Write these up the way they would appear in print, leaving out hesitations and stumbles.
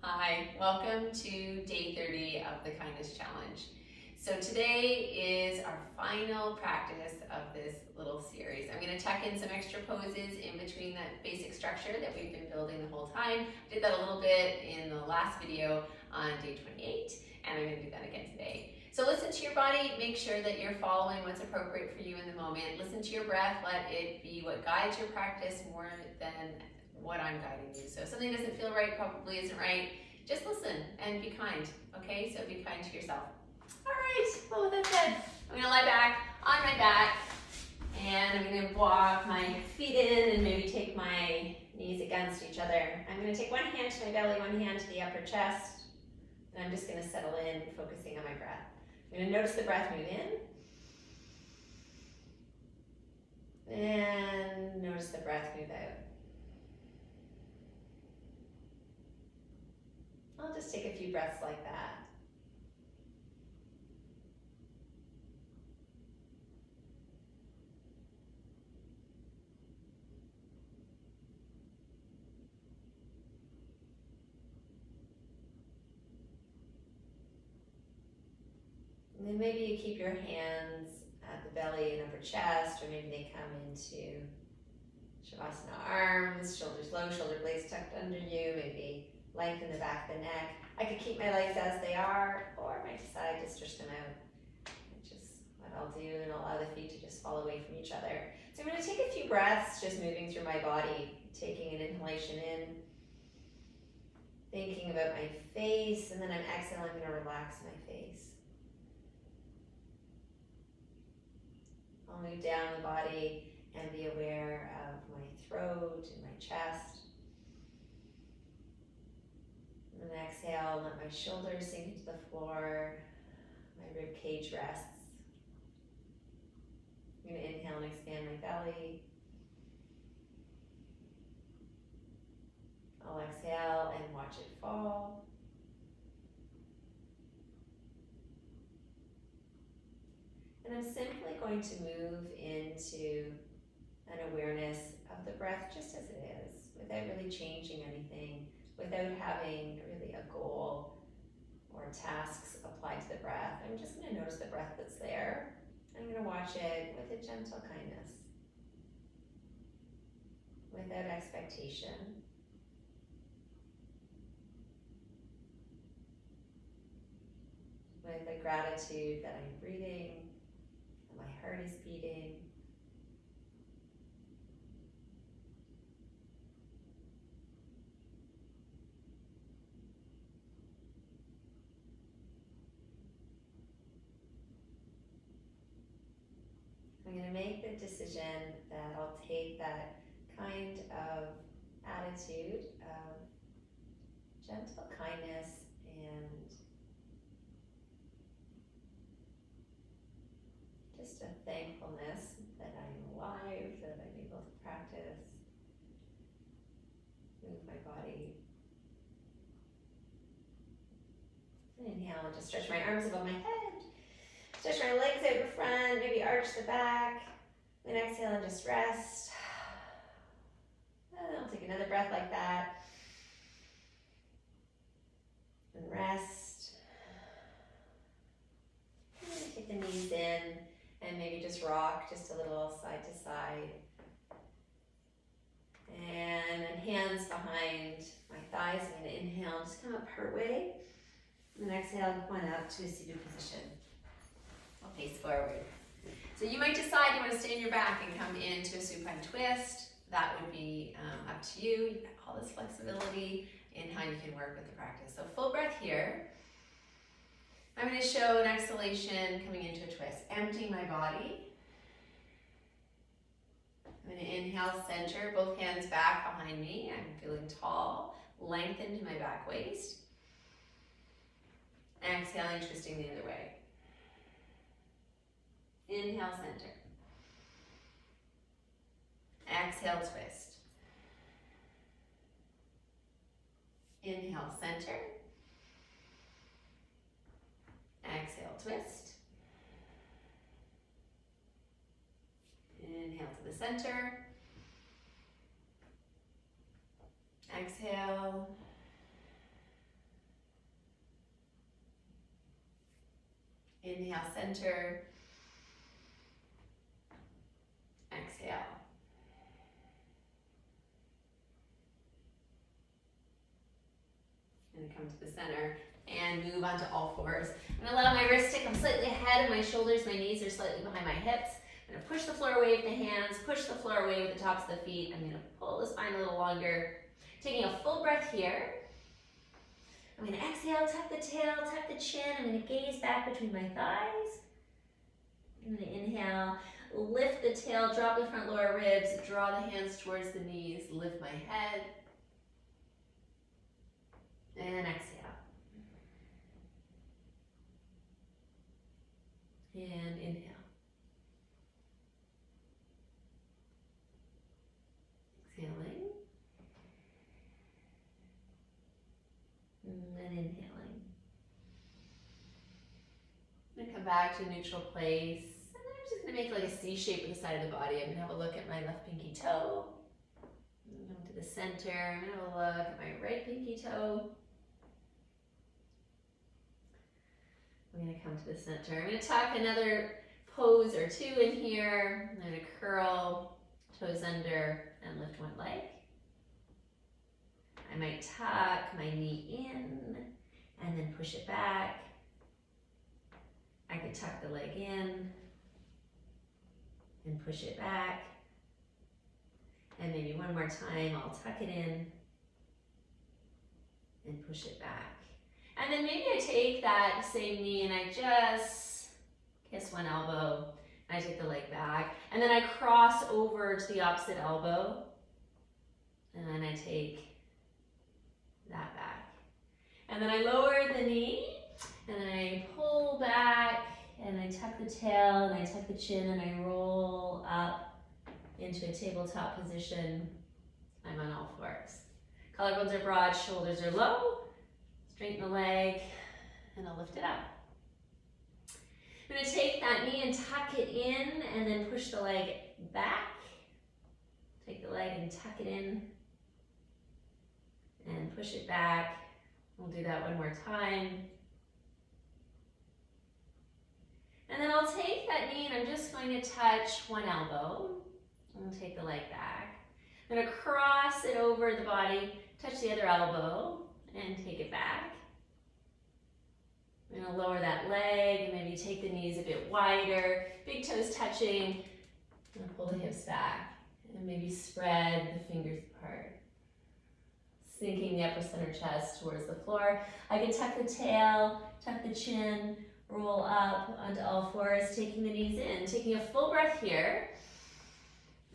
Hi, welcome to day 30 of the Kindness Challenge. So today is our final practice of this little series. I'm going to tuck in some extra poses in between that basic structure that we've been building the whole time. I did that a little bit in the last video on day 28, and I'm going to do that again today. So listen to your body, make sure that you're following what's appropriate for you in the moment. Listen to your breath, let it be what guides your practice more than what I'm guiding you. So if something doesn't feel right, probably isn't right, just listen and be kind, okay? So be kind to yourself. All right, well with that said, I'm gonna lie back on my back and I'm gonna walk my feet in and maybe take my knees against each other. I'm gonna take one hand to my belly, one hand to the upper chest, and I'm just gonna settle in, focusing on my breath. I'm gonna notice the breath move in, and notice the breath move out. I'll just take a few breaths like that. And then maybe you keep your hands at the belly and upper chest, or maybe they come into Shavasana arms, shoulders low, shoulder blades tucked under you, maybe lengthen the back of the neck. I could keep my legs as they are, or I might decide to stretch them out, which is what I'll do, and allow the feet to just fall away from each other. So I'm going to take a few breaths, just moving through my body, taking an inhalation in, thinking about my face, and then I'm exhaling, I'm going to relax my face. I'll move down the body and be aware of my throat and my chest. And then exhale, let my shoulders sink into the floor, my rib cage rests. I'm going to inhale and expand my belly. I'll exhale and watch it fall. And I'm simply going to move into an awareness of the breath just as it is, without really changing anything, without having really a goal or tasks applied to the breath. I'm just going to notice the breath that's there. I'm going to watch it with a gentle kindness, without expectation. With a gratitude that I'm breathing, that my heart is beating. I'm going to make the decision that I'll take that kind of attitude of gentle kindness and just a thankfulness that I'm alive, that I'm able to practice, move my body. And inhale and just stretch my arms above my head. Stretch my legs out in front, maybe arch the back. Then exhale and just rest. And I'll take another breath like that. And rest. And take the knees in and maybe just rock just a little side to side. And then hands behind my thighs. I'm going to inhale, just come up partway. And then exhale, come on up to a seated position. I'll face forward. So you might decide you want to stay on your back and come into a supine twist. That would be up to you. You've got all this flexibility in how you can work with the practice. So full breath here. I'm going to show an exhalation coming into a twist. Emptying my body. I'm going to inhale, center, both hands back behind me. I'm feeling tall. Lengthen to my back waist. Exhaling, twisting the other way. Inhale, center. Exhale, twist. Inhale, center. Exhale, twist. Inhale to the center. Exhale. Inhale, center. Exhale. And come to the center and move onto all fours. I'm gonna allow my wrists to come slightly ahead of my shoulders. My knees are slightly behind my hips. I'm gonna push the floor away with the hands, push the floor away with the tops of the feet. I'm gonna pull the spine a little longer. Taking a full breath here. I'm gonna exhale, tuck the tail, tuck the chin. I'm gonna gaze back between my thighs. I'm gonna inhale, lift the tail, drop the front lower ribs, draw the hands towards the knees, lift my head. And exhale. And inhale. Exhaling. And inhaling. I'm going to come back to neutral place. And then I'm just going to make like a C shape with the side of the body. I'm going to have a look at my left pinky toe. Come to the center. I'm going to have a look at my right pinky toe. I'm going to come to the center. I'm going to tuck another pose or two in here. I'm going to curl, toes under, and lift one leg. I might tuck my knee in and then push it back. I could tuck the leg in and push it back. And maybe one more time, I'll tuck it in and push it back. And then maybe I take that same knee and I just kiss one elbow. I take the leg back. And then I cross over to the opposite elbow. And then I take that back. And then I lower the knee and then I pull back and I tuck the tail and I tuck the chin and I roll up into a tabletop position. I'm on all fours. Collarbones are broad, shoulders are low. Straighten the leg and I'll lift it up. I'm going to take that knee and tuck it in and then push the leg back. Take the leg and tuck it in and push it back. We'll do that one more time. And then I'll take that knee and I'm just going to touch one elbow. And I'll take the leg back. I'm going to cross it over the body, touch the other elbow, and take it back. I'm going to lower that leg and maybe take the knees a bit wider, big toes touching, and pull the hips back. And maybe spread the fingers apart. Sinking the upper center chest towards the floor. I can tuck the tail, tuck the chin, roll up onto all fours, taking the knees in. Taking a full breath here.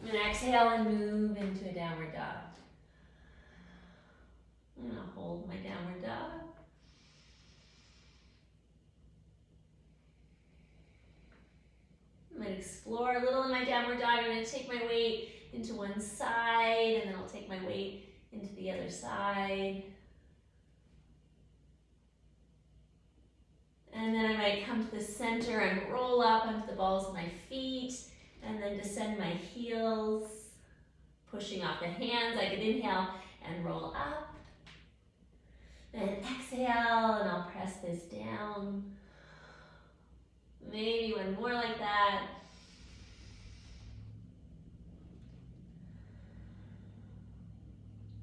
And exhale and move into a downward dog. I'm going to hold my downward dog. I'm going to explore a little in my downward dog. I'm going to take my weight into one side, and then I'll take my weight into the other side. And then I might come to the center and roll up onto the balls of my feet, and then descend my heels, pushing off the hands. I can inhale and roll up. Then exhale, and I'll press this down. Maybe one more like that.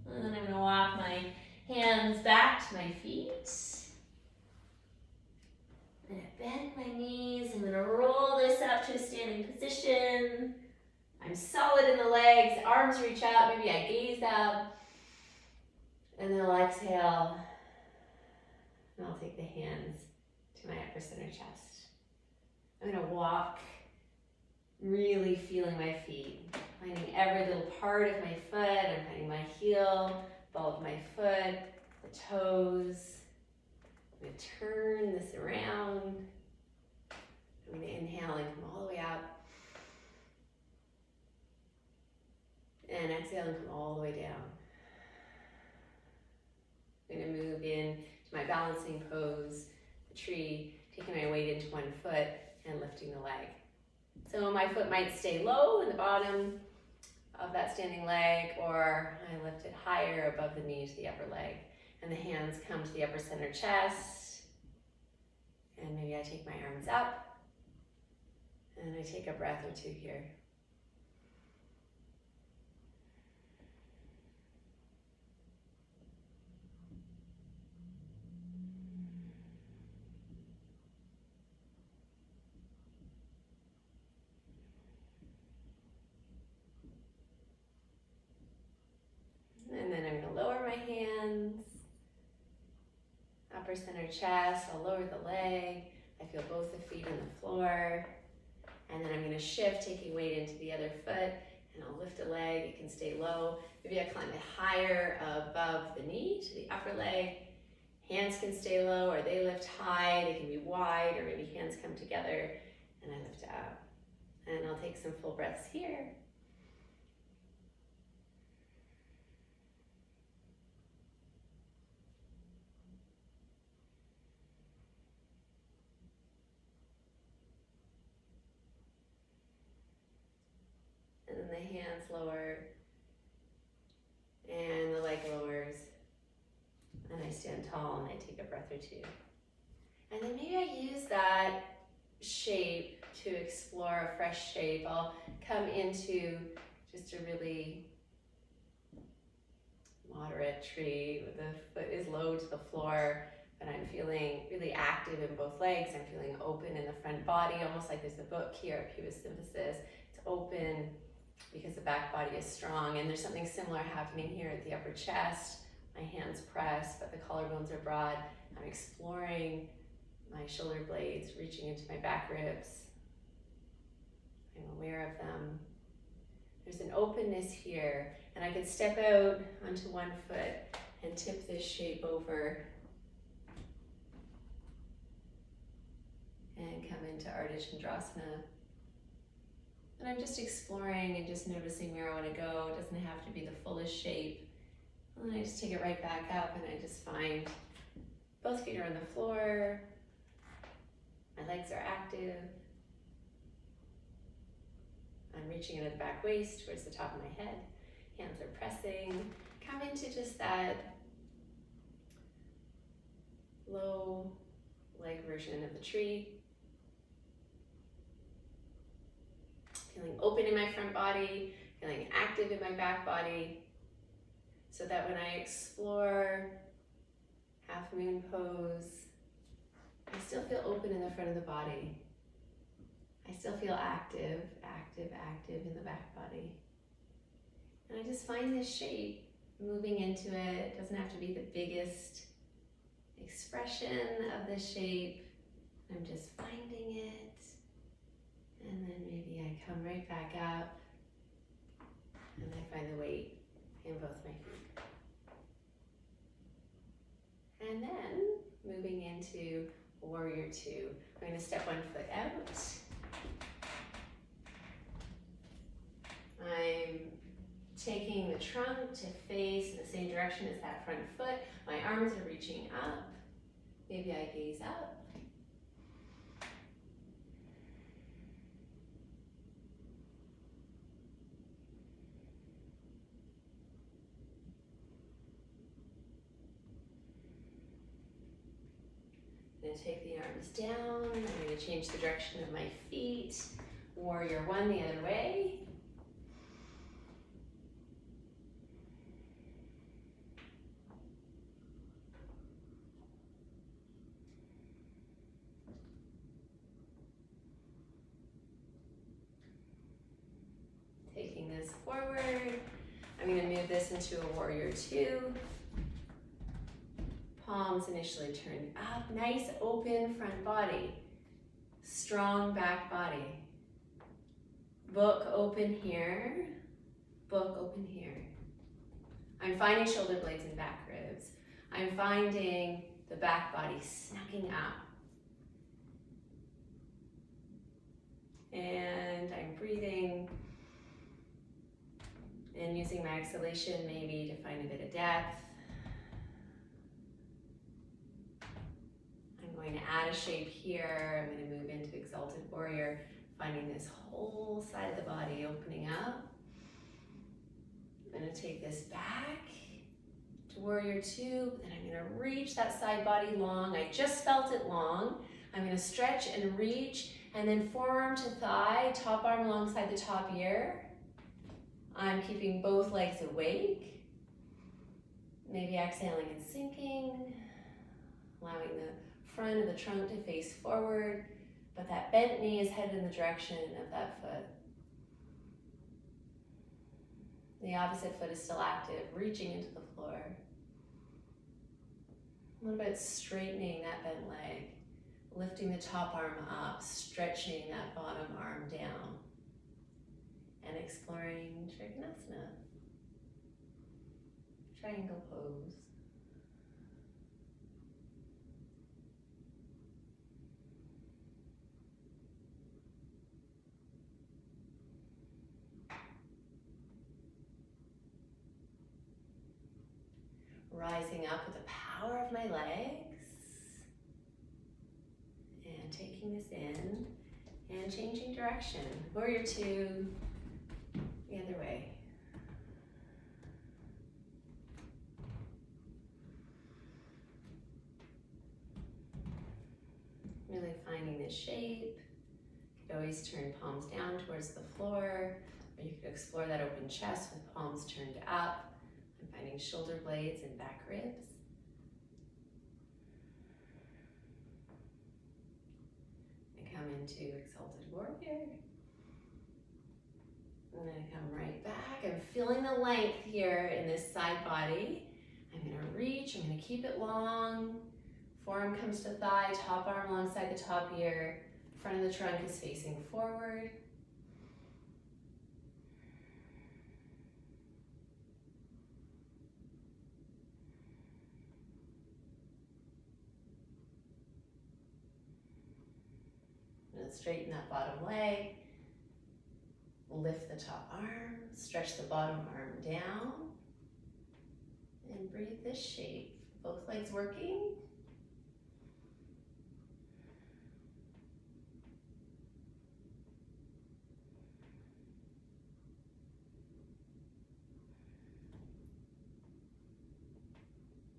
And then I'm going to walk my hands back to my feet. I'm going to bend my knees. I'm going to roll this up to a standing position. I'm solid in the legs. Arms reach up. Maybe I gaze up. And then I'll exhale. And I'll take the hands to my upper center chest. I'm going to walk, really feeling my feet. Finding every little part of my foot. I'm finding my heel, ball of my foot, the toes. I'm going to turn this around. I'm going to inhale and come all the way up. And exhale and come all the way down. I'm going to move in to my balancing pose, the tree, taking my weight into one foot and lifting the leg. So my foot might stay low in the bottom of that standing leg, or I lift it higher above the knee to the upper leg. And the hands come to the upper center chest. And maybe I take my arms up and I take a breath or two here. And then I'm going to lower my hands, upper center chest. I'll lower the leg. I feel both the feet on the floor. And then I'm going to shift, taking weight into the other foot, and I'll lift a leg. It can stay low. Maybe I climb it higher above the knee to the upper leg. Hands can stay low, or they lift high. They can be wide, or maybe hands come together, and I lift up. And I'll take some full breaths here. And then the hands lower, and the leg lowers, and I stand tall and I take a breath or two. And then maybe I use that shape to explore a fresh shape. I'll come into just a really moderate tree. The foot is low to the floor, but I'm feeling really active in both legs. I'm feeling open in the front body, almost like there's a book here, pubic symphysis. It's open because the back body is strong, and there's something similar happening here at the upper chest. My hands press, but the collarbones are broad. I'm exploring my shoulder blades, reaching into my back ribs. I'm aware of them. There's an openness here, and I could step out onto one foot and tip this shape over and come into Ardha Chandrasana. And I'm just exploring and just noticing where I want to go. It doesn't have to be the fullest shape. And then I just take it right back up, and I just find both feet are on the floor. My legs are active. I'm reaching into the back waist towards the top of my head. Hands are pressing. Come into just that low leg version of the tree. Feeling open in my front body, feeling active in my back body, so that when I explore half moon pose, I still feel open in the front of the body. I still feel active, active, active in the back body. And I just find this shape, moving into it. It doesn't have to be the biggest expression of the shape. I'm just finding it. And then maybe I come right back up, and I find the weight in both my feet. And then moving into Warrior Two. I'm going to step one foot out. I'm taking the trunk to face in the same direction as that front foot. My arms are reaching up. Maybe I gaze up. I'm going to take the arms down. I'm going to change the direction of my feet. Warrior One the other way. Taking this forward. I'm going to move this into a Warrior Two. Palms initially turned up, nice open front body, strong back body. Book open here, book open here. I'm finding shoulder blades and back ribs. I'm finding the back body snugging up. And I'm breathing and using my exhalation maybe to find a bit of depth. I'm going to add a shape here. I'm going to move into Exalted Warrior, finding this whole side of the body opening up. I'm going to take this back to Warrior Two, and I'm going to reach that side body long. I just felt it long. I'm gonna stretch and reach, and then forearm to thigh, top arm alongside the top ear. I'm keeping both legs awake. Maybe exhaling and sinking, allowing the front of the trunk to face forward, but that bent knee is headed in the direction of that foot. The opposite foot is still active, reaching into the floor. What about straightening that bent leg? Lifting the top arm up, stretching that bottom arm down, and exploring Trikonasana, triangle pose. Rising up with the power of my legs. And taking this in and changing direction. Warrior two, the other way. Really finding this shape. You could always turn palms down towards the floor, or you could explore that open chest with palms turned up. I'm finding shoulder blades and back ribs. Come into exalted warrior. I'm going to come right back. I'm feeling the length here in this side body. I'm going to reach, I'm going to keep it long. Forearm comes to thigh, top arm alongside the top ear. Front of the trunk is facing forward. Straighten that bottom leg, lift the top arm, stretch the bottom arm down, and breathe this shape. Both legs working.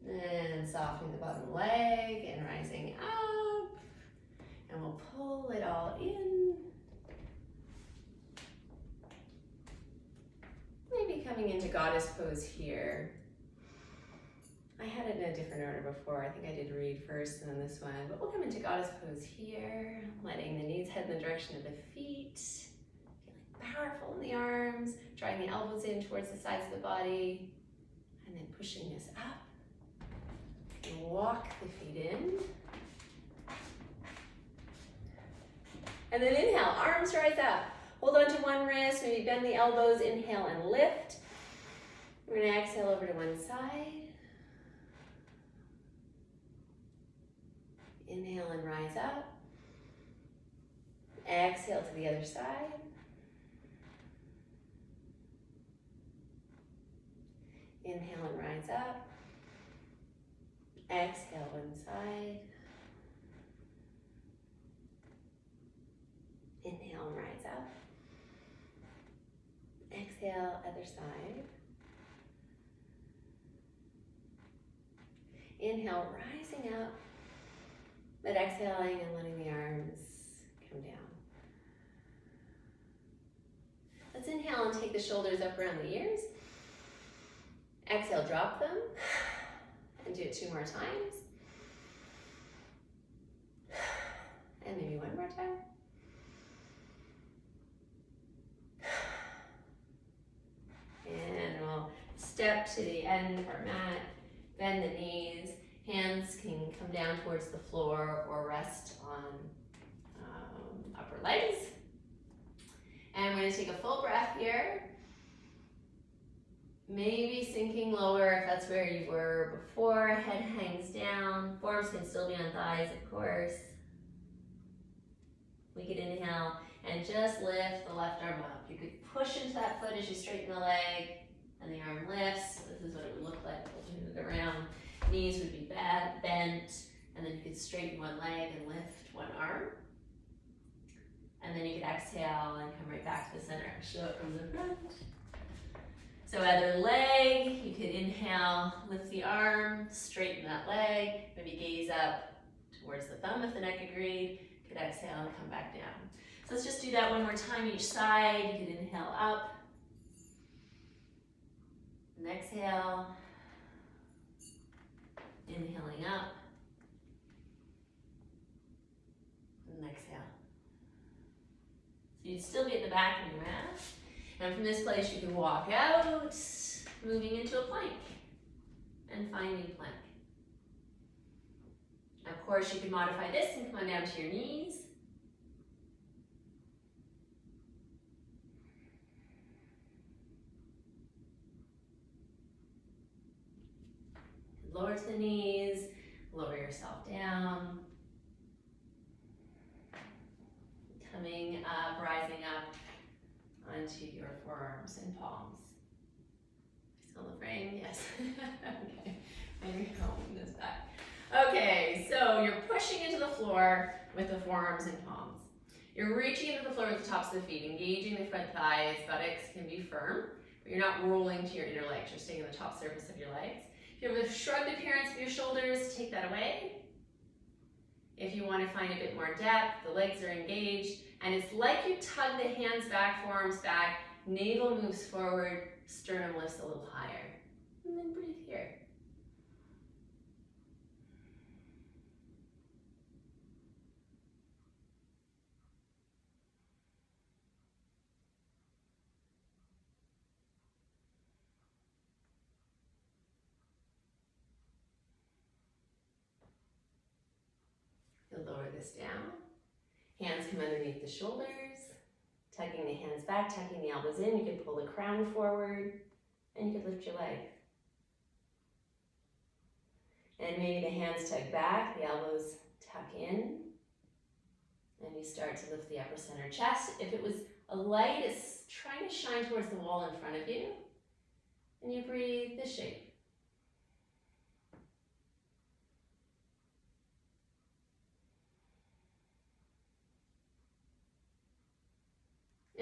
And softening the bottom leg and rising up. And we'll pull it all in. Maybe coming into goddess pose here. I had it in a different order before. I think I did read first and then this one. But we'll come into goddess pose here. Letting the knees head in the direction of the feet. Feeling powerful in the arms. Drawing the elbows in towards the sides of the body. And then pushing this up. And walk the feet in. And then inhale, arms rise up. Hold on to one wrist, maybe bend the elbows, inhale and lift. We're gonna exhale over to one side. Inhale and rise up. Exhale to the other side. Inhale and rise up. Exhale one side. Inhale and rise up. Exhale, other side. Inhale, rising up, but exhaling and letting the arms come down. Let's inhale and take the shoulders up around the ears. Exhale, drop them, and do it 2 more times. And maybe 1 more time. And we'll step to the end of our mat, bend the knees, hands can come down towards the floor or rest on upper legs. And we're gonna take a full breath here. Maybe sinking lower if that's where you were before, head hangs down, forearms can still be on thighs, of course. We could inhale and just lift the left arm up. You could push into that foot as you straighten the leg and the arm lifts. This is what it would look like. We'll move it around. Knees would be bent, and then you could straighten one leg and lift one arm. And then you could exhale and come right back to the center. Show it from the front. So other leg, you could inhale, lift the arm, straighten that leg, maybe gaze up towards the thumb if the neck agreed. You could exhale and come back down. So let's just do that one more time each side. You could inhale up and exhale. Inhaling up and exhale. So you'd still be at the back of your mat. And from this place you can walk out, moving into a plank and finding plank. Of course, you can modify this and come on down to your knees. Lower to the knees, lower yourself down. Coming up, rising up onto your forearms and palms. Still in the frame? Yes. Okay. Maybe I'll move this back. Okay, so you're pushing into the floor with the forearms and palms. You're reaching into the floor with the tops of the feet, engaging the front thighs. Buttocks can be firm, but you're not rolling to your inner legs. You're staying on the top surface of your legs. If you have a shrugged appearance of your shoulders, take that away. If you want to find a bit more depth, the legs are engaged, and it's like you tug the hands back, forearms back, navel moves forward, sternum lifts a little higher. And then breathe here. You'll lower this down. Hands come underneath the shoulders. Tugging the hands back, tucking the elbows in. You could pull the crown forward, and you could lift your legs. And maybe the hands tug back, the elbows tuck in, and you start to lift the upper center chest. If it was a light, it's trying to shine towards the wall in front of you, and you breathe this shape.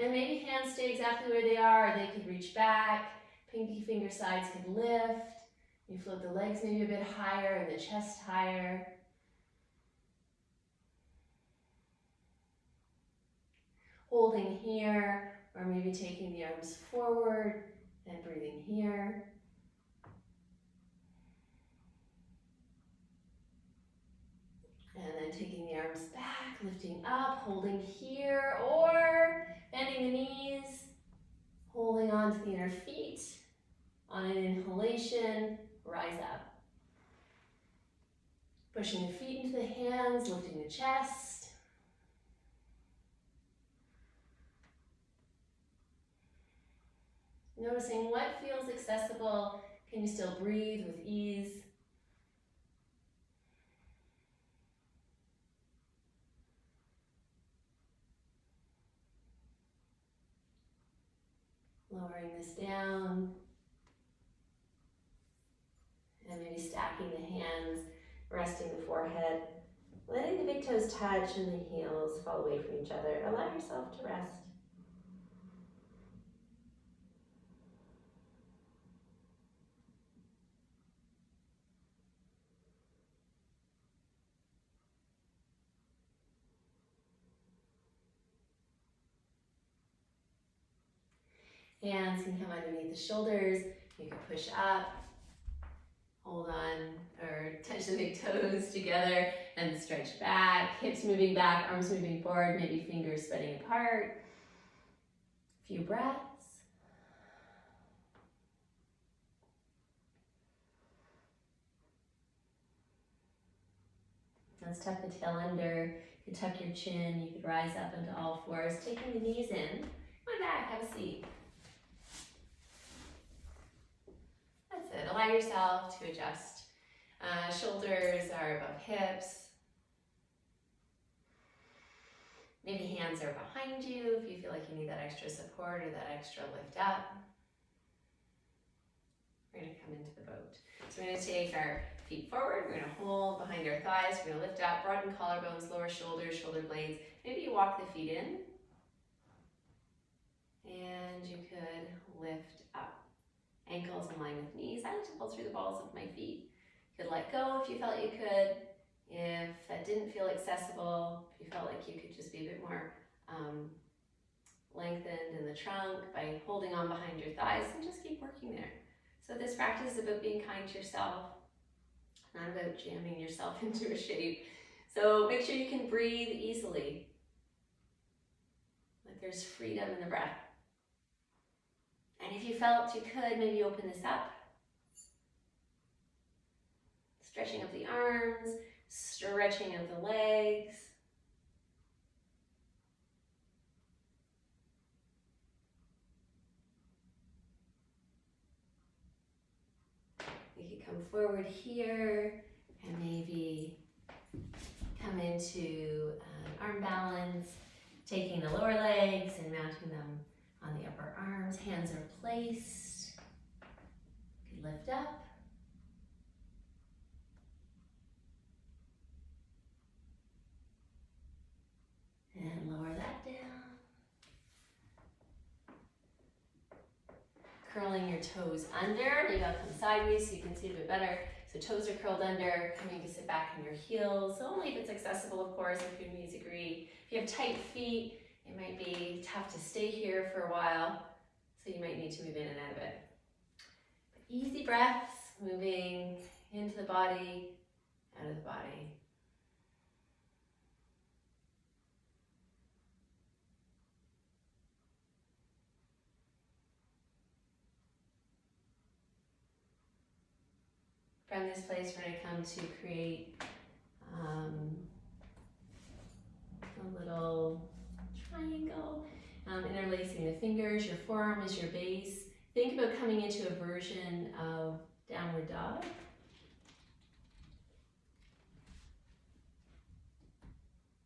And maybe hands stay exactly where they are, or they could reach back, pinky finger sides could lift. You float the legs maybe a bit higher and the chest higher. Holding here, or maybe taking the arms forward and breathing here. And then taking the arms back, lifting up, holding here, or bending the knees, holding on to the inner feet. On an inhalation, rise up. Pushing the feet into the hands, lifting the chest. Noticing what feels accessible. Can you still breathe with ease? Lowering this down. And maybe stacking the hands, resting the forehead. Letting the big toes touch and the heels fall away from each other. Allow yourself to rest. Hands can come underneath the shoulders. You can push up, hold on, or touch the big toes together and stretch back. Hips moving back, arms moving forward, maybe fingers spreading apart. A few breaths. Let's tuck the tail under. You could tuck your chin. You could rise up into all fours, taking the knees in. Come on back, have a seat. That's it. Allow yourself to adjust. Shoulders are above hips. Maybe hands are behind you if you feel like you need that extra support or that extra lift up. We're going to come into the boat. So we're going to take our feet forward. We're going to hold behind our thighs. We're going to lift up, broaden collarbones, lower shoulders, shoulder blades. Maybe you walk the feet in. And you could lift up. Ankles in line with knees. I like to pull through the balls of my feet. You could let go if you felt you could. If that didn't feel accessible, if you felt like you could just be a bit more lengthened in the trunk by holding on behind your thighs, and just keep working there. So this practice is about being kind to yourself, not about jamming yourself into a shape. So make sure you can breathe easily, like there's freedom in the breath. And if you felt you could, maybe open this up. Stretching of the arms, stretching of the legs. You could come forward here and maybe come into arm balance, taking the lower legs and mounting them on the upper arms. Hands are placed. You can lift up. And lower that down. Curling your toes under. Maybe I'll come sideways so you can see it a bit better. So toes are curled under, coming to sit back on your heels. So only if it's accessible, of course, if your knees agree. If you have tight feet, it might be tough to stay here for a while. So you might need to move in and out of it. But easy breaths, moving into the body, out of the body. From this place, we're going to come to create a little triangle, interlacing the fingers. Your forearm is your base. Think about coming into a version of downward dog.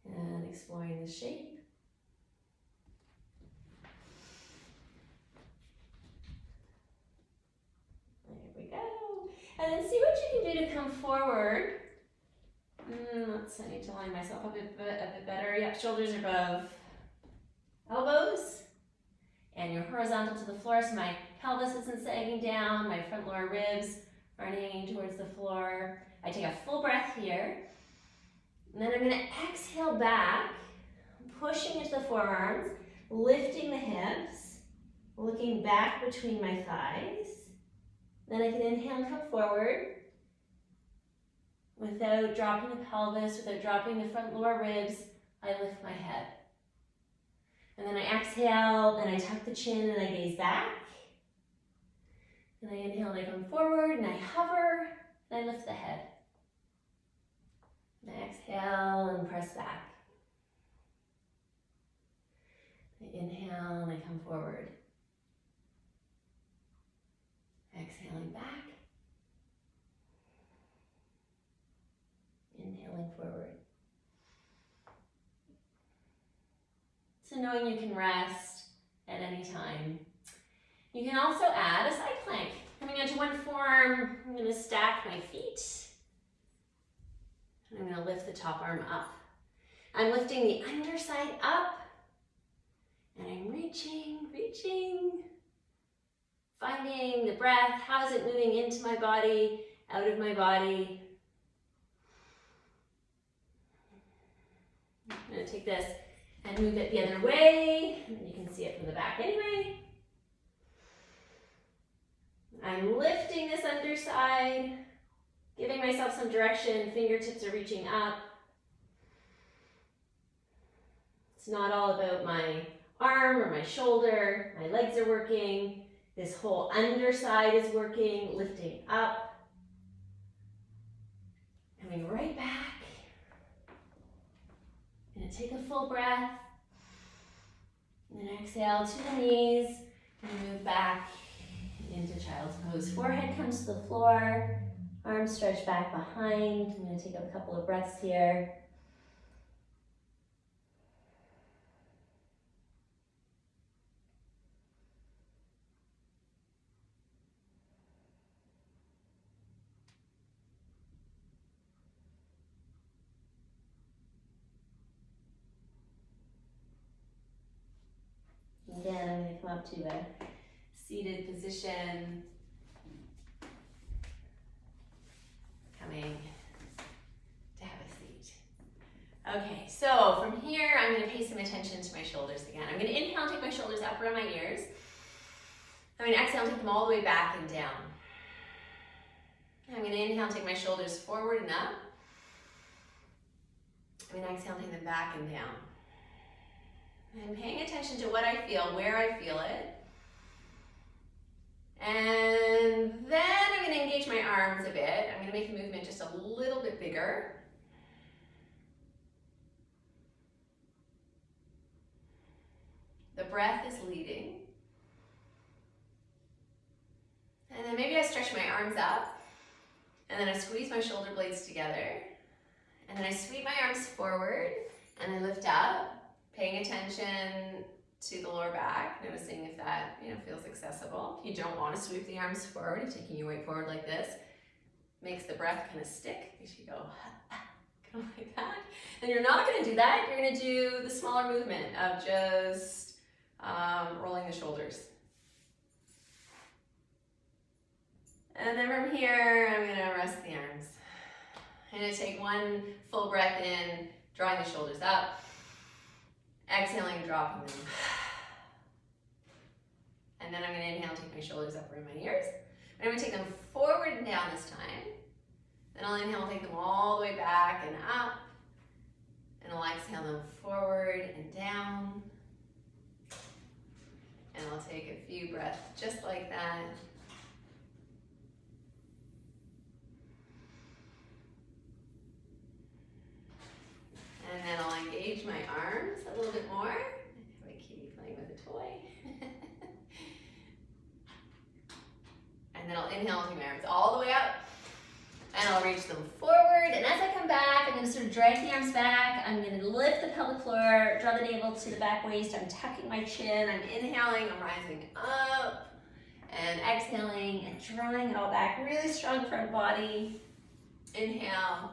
And exploring the shape. There we go. And then see what you can do to come forward. I need to line myself up a bit better. Yep, shoulders are above elbows. And you're horizontal to the floor, so my pelvis isn't sagging down, my front lower ribs aren't hanging towards the floor. I take a full breath here. And then I'm going to exhale back, pushing into the forearms, lifting the hips, looking back between my thighs. Then I can inhale and come forward without dropping the pelvis, without dropping the front lower ribs. I lift my head. And then I exhale and I tuck the chin and I gaze back. And I inhale and I come forward and I hover and I lift the head. And I exhale and press back. I inhale and I come forward. Exhaling back. Inhaling forward. So knowing you can rest at any time. You can also add a side plank. Coming onto one forearm, I'm going to stack my feet. And I'm going to lift the top arm up. I'm lifting the underside up. And I'm reaching. Finding the breath. How is it moving into my body, out of my body? I'm going to take this and move it the other way. And then you can see it from the back anyway. I'm lifting this underside, giving myself some direction. Fingertips are reaching up. It's not all about my arm or my shoulder. My legs are working. This whole underside is working, lifting up. Coming right back. Gonna take a full breath. And then exhale to the knees and move back into child's pose. Forehead comes to the floor, arms stretch back behind. I'm going to take a couple of breaths here. Again, I'm going to come up to a seated position. Coming to have a Okay, so from here, I'm gonna pay some attention to my shoulders again. I'm gonna inhale and take my shoulders up around my ears. I'm gonna exhale and take them all the way back and down. I'm gonna inhale and take my shoulders forward and up. I'm gonna exhale and take them back and down. I'm paying attention to what I feel, where I feel it. And then I'm gonna engage my arms a bit. I'm gonna make the movement just a little bit bigger. The breath is leading. And then maybe I stretch my arms up, and then I squeeze my shoulder blades together, and then I sweep my arms forward, and I lift up, paying attention to the lower back, noticing if that feels accessible. If you don't want to sweep the arms forward, you're taking your weight forward like this, makes the breath kind of stick. You should go kind of like that. Then you're not going to do that. You're going to do the smaller movement of just rolling the shoulders. And then from here, I'm going to rest the arms. I'm going to take one full breath in, drawing the shoulders up, exhaling, dropping them. And then I'm going to inhale, take my shoulders up around my ears. And I'm going to take them forward and down this time. Then I'll inhale, take them all the way back and up. And I'll exhale them forward and down. And I'll take a few breaths just like that. And then I'll engage my arms a little bit more. I keep playing with a toy. And then I'll inhale and take my arms all the way up. And I'll reach them forward. And as I come back, I'm going to sort of drag the arms back. I'm going to lift the pelvic floor, draw the navel to the back waist. I'm tucking my chin. I'm inhaling. I'm rising up. And exhaling and drawing it all back. Really strong front body. Inhale.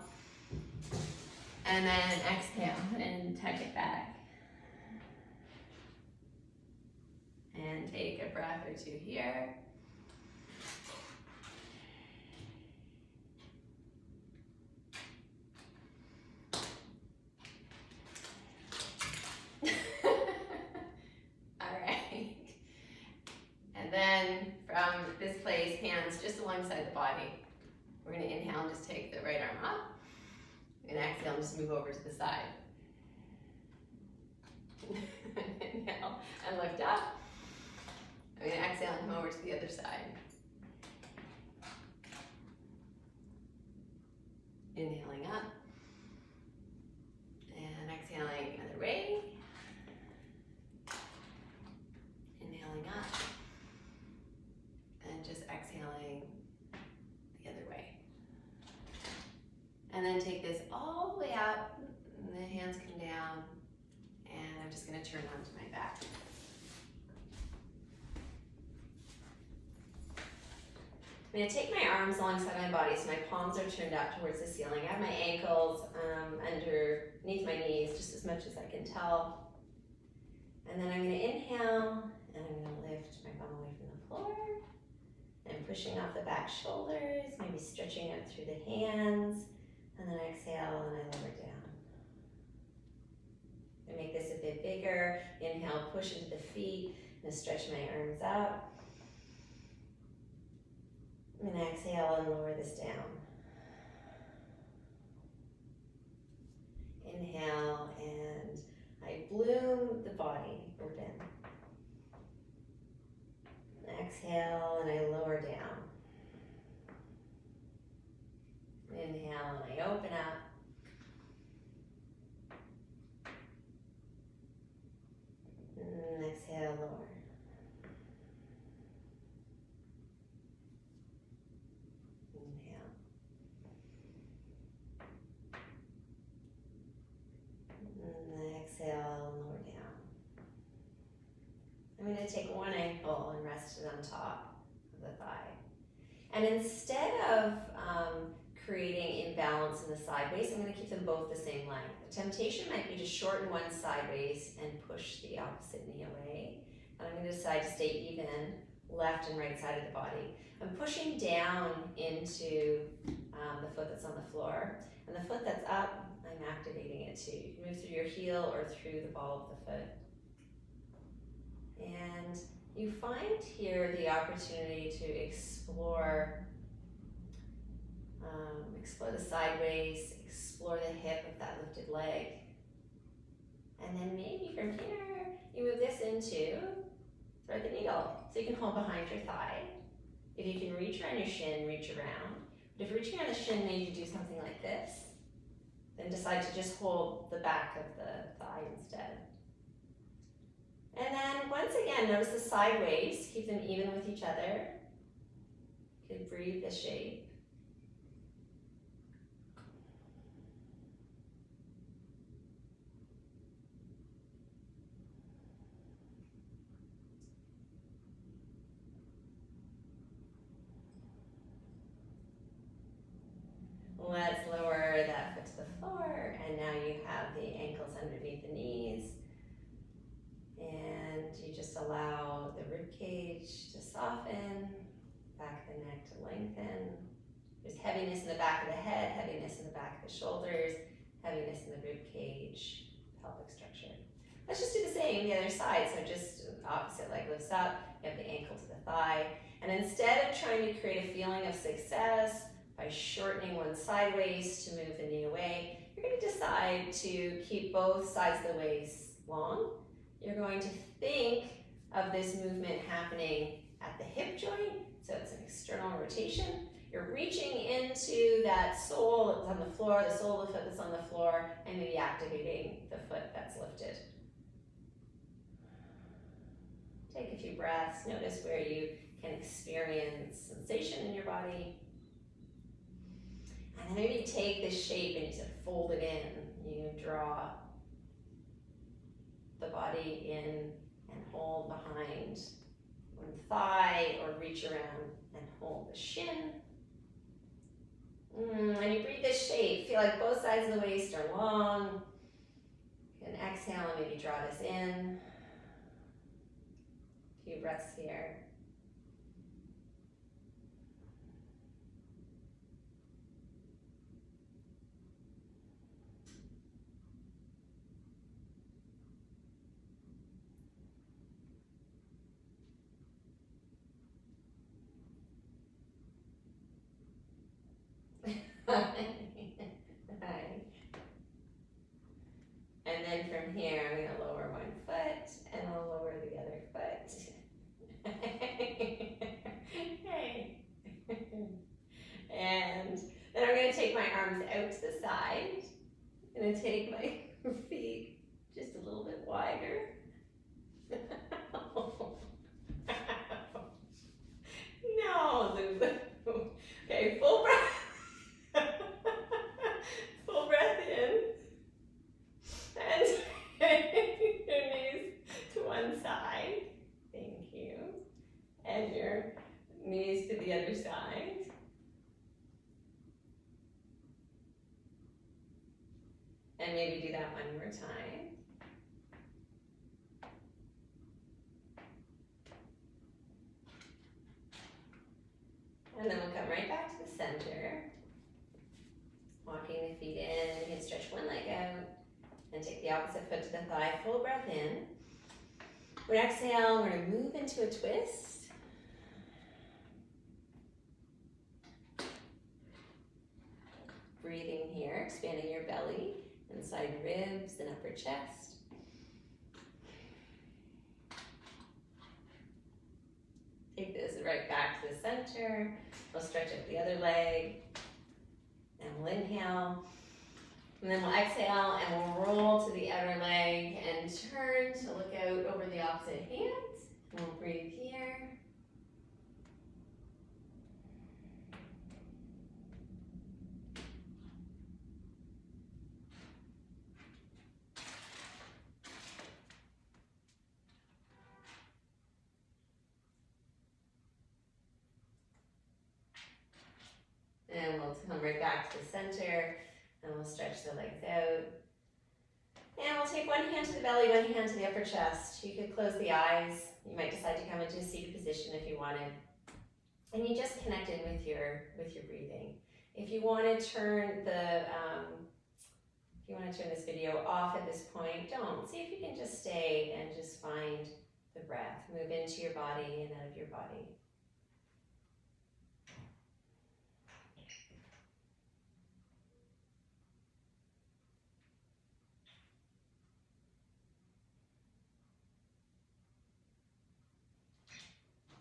And then exhale and tuck it back. And take a breath or two here. All right. And then from this place, hands just alongside the body. We're going to inhale and just take the right arm up. And exhale and just move over to the side. Inhale and lift up. I'm going to exhale and come over to the other side. Inhaling up. And exhaling the other way. Inhaling up. And just exhaling the other way. And then take this all the way up, and the hands come down, and I'm just going to turn onto my back. I'm going to take my arms alongside my body so my palms are turned up towards the ceiling. I have my ankles underneath my knees just as much as I can tell. And then I'm going to inhale, and I'm going to lift my bum away from the floor. And pushing off the back shoulders, maybe stretching out through the hands. And then exhale and I lower down. I make this a bit bigger. Inhale, push into the feet. I'm going to stretch my arms out. And exhale and lower this down. Inhale and I bloom the body open. Exhale and I lower down. Inhale and I open up. And exhale, lower. Inhale. And exhale, lower down. I'm going to take one ankle and rest it on top of the thigh. And instead of creating imbalance in the sideways, I'm going to keep them both the same length. The temptation might be to shorten one sideways and push the opposite knee away. And I'm going to decide to stay even, left and right side of the body. I'm pushing down into the foot that's on the floor. And the foot that's up, I'm activating it too. You move through your heel or through the ball of the foot. And you find here the opportunity to explore the sideways, explore the hip of that lifted leg. And then maybe from here, you move this into thread the needle. So you can hold behind your thigh. If you can reach around your shin, reach around. But if reaching around the shin made you do something like this, then decide to just hold the back of the thigh instead. And then once again, notice the sideways, keep them even with each other. You can breathe the shape. Let's lower that foot to the floor, and now you have the ankles underneath the knees. And you just allow the rib cage to soften, back of the neck to lengthen. There's heaviness in the back of the head, heaviness in the back of the shoulders, heaviness in the rib cage, pelvic structure. Let's just do the same the other side. So just opposite leg lifts up, you have the ankle to the thigh. And instead of trying to create a feeling of success by shortening one sideways to move the knee away, you're going to decide to keep both sides of the waist long. You're going to think of this movement happening at the hip joint, so it's an external rotation. You're reaching into that sole that's on the floor, the sole of the foot that's on the floor, and maybe activating the foot that's lifted. Take a few breaths, notice where you can experience sensation in your body. And then maybe take this shape and you just fold it in. You draw the body in and hold behind one thigh, or reach around and hold the shin. And you breathe this shape. Feel like both sides of the waist are long. You can exhale and maybe draw this in. A few breaths here. And then from here, I'm going to lower one foot, and I'll lower the other foot. Okay. And then I'm going to take my arms out to the side. I'm going to take my feet just a little bit wider. No, Lulu. Okay, full breath. Full breath in. And your knees to one side. Thank you. And your knees to the other side. And maybe do that one more time. And then we'll come right back to the center. Walking the feet in, you can stretch one leg out and take the opposite foot to the thigh. Full breath in. We're going to exhale, we're going to move into a twist. Breathing here, expanding your belly, inside ribs and upper chest. Take this right back to the center. We'll stretch up the other leg. And we'll inhale. And then we'll exhale and we'll roll to the outer leg and turn to look out over the opposite hand. And we'll breathe here. And we'll come right back to the center, and we'll stretch the legs out. And we'll take one hand to the belly, one hand to the upper chest. You could close the eyes. You might decide to come into a seated position if you wanted. And you just connect in with your breathing. If you want to turn the, if you want to turn this video off at this point, don't. See if you can just stay and just find the breath. Move into your body and out of your body.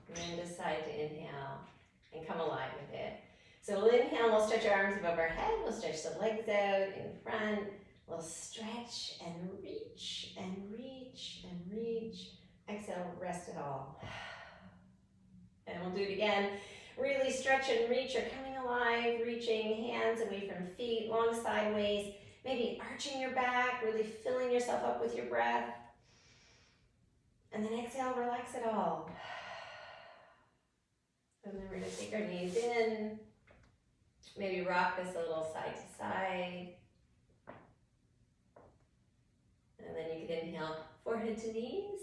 And then decide to inhale and come alive with it. So we'll inhale, we'll stretch our arms above our head, we'll stretch the legs out in front, we'll stretch and reach and reach and reach. Exhale, rest it all. And we'll do it again. Really stretch and reach, you're coming alive, reaching hands away from feet, long sideways, maybe arching your back, really filling yourself up with your breath. And then exhale, relax it all. And then we're going to take our knees in, maybe rock this a little side to side. And then you can inhale, forehead to knees.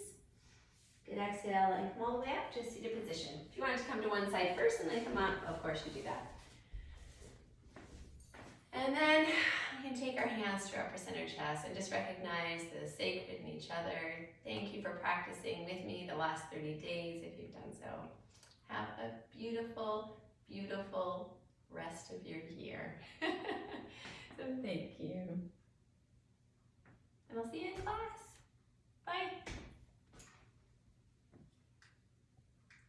Good exhale, and come all the way up to a seated position. If you wanted to come to one side first and then come up, of course you do that. And then we can take our hands to our upper center chest and just recognize the sacred in each other. Thank you for practicing with me the last 30 days if you've done so. Have a beautiful, beautiful rest of your year.